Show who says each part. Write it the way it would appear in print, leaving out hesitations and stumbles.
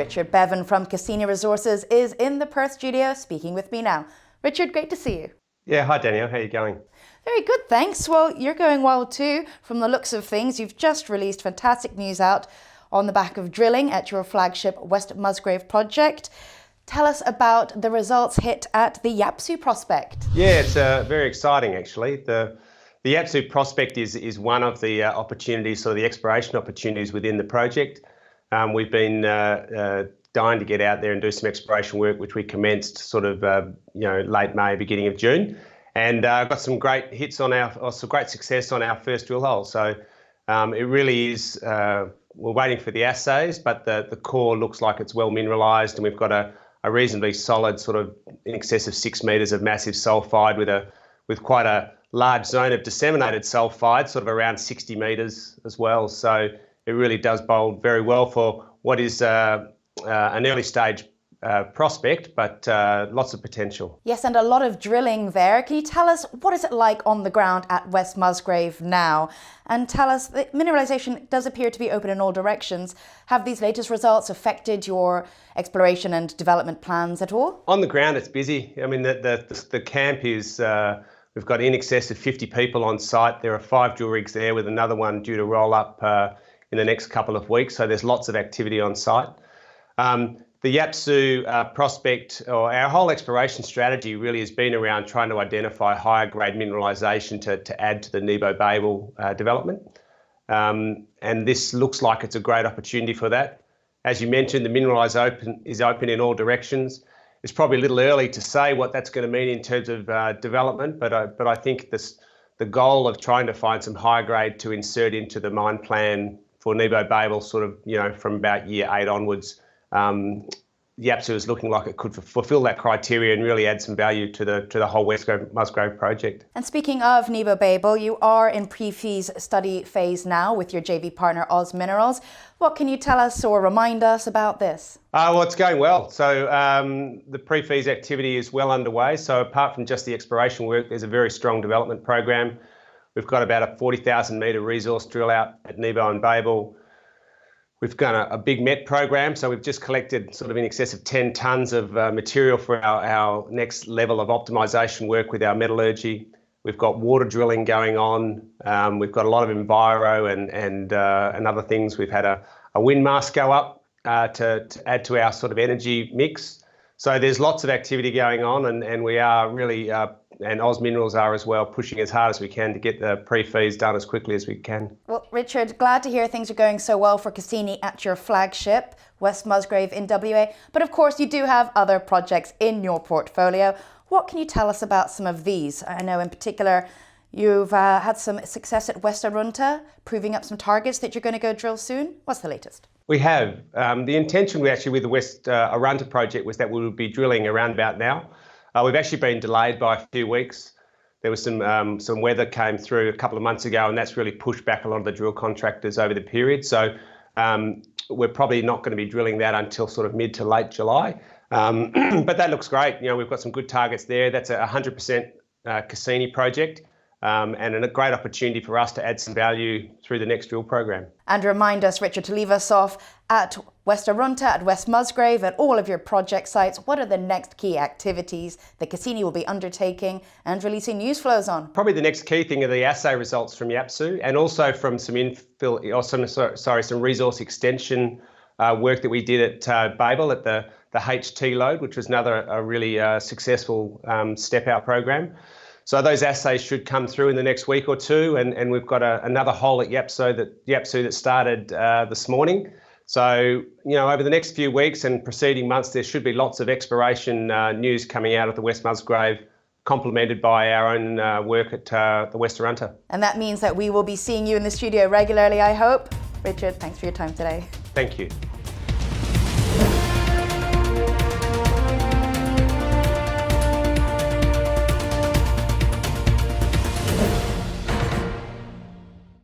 Speaker 1: Richard Bevan from Cassini Resources is in the Perth studio speaking with me now. Richard, great to see you.
Speaker 2: Yeah, hi Danielle, how are you going?
Speaker 1: Very good, thanks. Well, you're going well too. From the looks of things, you've just released fantastic news out on the back of drilling at your flagship West Musgrave project. Tell us about the results hit at the Yappsu prospect.
Speaker 2: Yeah, it's very exciting actually. The Yappsu prospect is one of the opportunities, sort of the exploration opportunities within the project. We've been dying to get out there and do some exploration work, which we commenced sort of late May, beginning of June, and got some great hits on some great success on our first drill hole. So it really is. We're waiting for the assays, but the core looks like it's well mineralised, and we've got a reasonably solid, sort of in excess of 6 metres of massive sulphide with quite a large zone of disseminated sulphide, sort of around 60 metres as well. So it really does bode very well for what is an early stage prospect, but lots of potential.
Speaker 1: Yes, and a lot of drilling there. Can you tell us what is it like on the ground at West Musgrave now? And tell us that mineralisation does appear to be open in all directions. Have these latest results affected your exploration and development plans at all?
Speaker 2: On the ground, it's busy. I mean, the camp is, we've got in excess of 50 people on site. There are 5 drill rigs there with another one due to roll up in the next couple of weeks. So there's lots of activity on site. The Yappsu prospect, or our whole exploration strategy really has been around trying to identify higher grade mineralisation to add to the Nebo-Babel development. And this looks like it's a great opportunity for that. As you mentioned, the mineralisation is open in all directions. It's probably a little early to say what that's going to mean in terms of development, but I think the goal of trying to find some high grade to insert into the mine plan for Nebo-Babel sort of, from about year 8 onwards, Yappsu is looking like it could fulfil that criteria and really add some value to the whole West Musgrave project.
Speaker 1: And speaking of Nebo-Babel, you are in pre-feas study phase now with your JV partner Oz Minerals. What can you tell us or remind us about this?
Speaker 2: Well, it's going well. So the pre-feas activity is well underway. So apart from just the exploration work, there's a very strong development program. We've got about a 40,000 metre resource drill out at Nebo and Babel. We've got a big MET program, so we've just collected sort of in excess of 10 tonnes of material for our next level of optimisation work with our metallurgy. We've got water drilling going on. We've got a lot of enviro and other things. We've had a wind mast go up to add to our sort of energy mix. So there's lots of activity going on, and we are really, and Oz Minerals are as well, pushing as hard as we can to get the pre-feas done as quickly as we can.
Speaker 1: Well, Richard, glad to hear things are going so well for Cassini at your flagship, West Musgrave in WA. But of course, you do have other projects in your portfolio. What can you tell us about some of these? I know in particular, you've had some success at West Arunta, proving up some targets that you're going to go drill soon. What's the latest?
Speaker 2: We have. The intention with the West Arunta project was that we would be drilling around about now. We've actually been delayed by a few weeks. There was some weather came through a couple of months ago, and that's really pushed back a lot of the drill contractors over the period. So we're probably not going to be drilling that until sort of mid to late July. But that looks great. We've got some good targets there. That's a 100% Cassini project. And a great opportunity for us to add some value through the next drill program.
Speaker 1: And remind us, Richard, to leave us off at West Arunta, at West Musgrave, at all of your project sites, what are the next key activities that Cassini will be undertaking and releasing news flows on? Probably
Speaker 2: the next key thing are the assay results from Yappsu, and also from some some resource extension work that we did at Babel at the HT load, which was another really successful step out program. So those assays should come through in the next week or two, and we've got another hole at Yappsu that started this morning. So, over the next few weeks and preceding months, there should be lots of exploration news coming out of the West Musgrave, complemented by our own work at the West Arunta.
Speaker 1: And that means that we will be seeing you in the studio regularly, I hope. Richard, thanks for your time today.
Speaker 2: Thank you.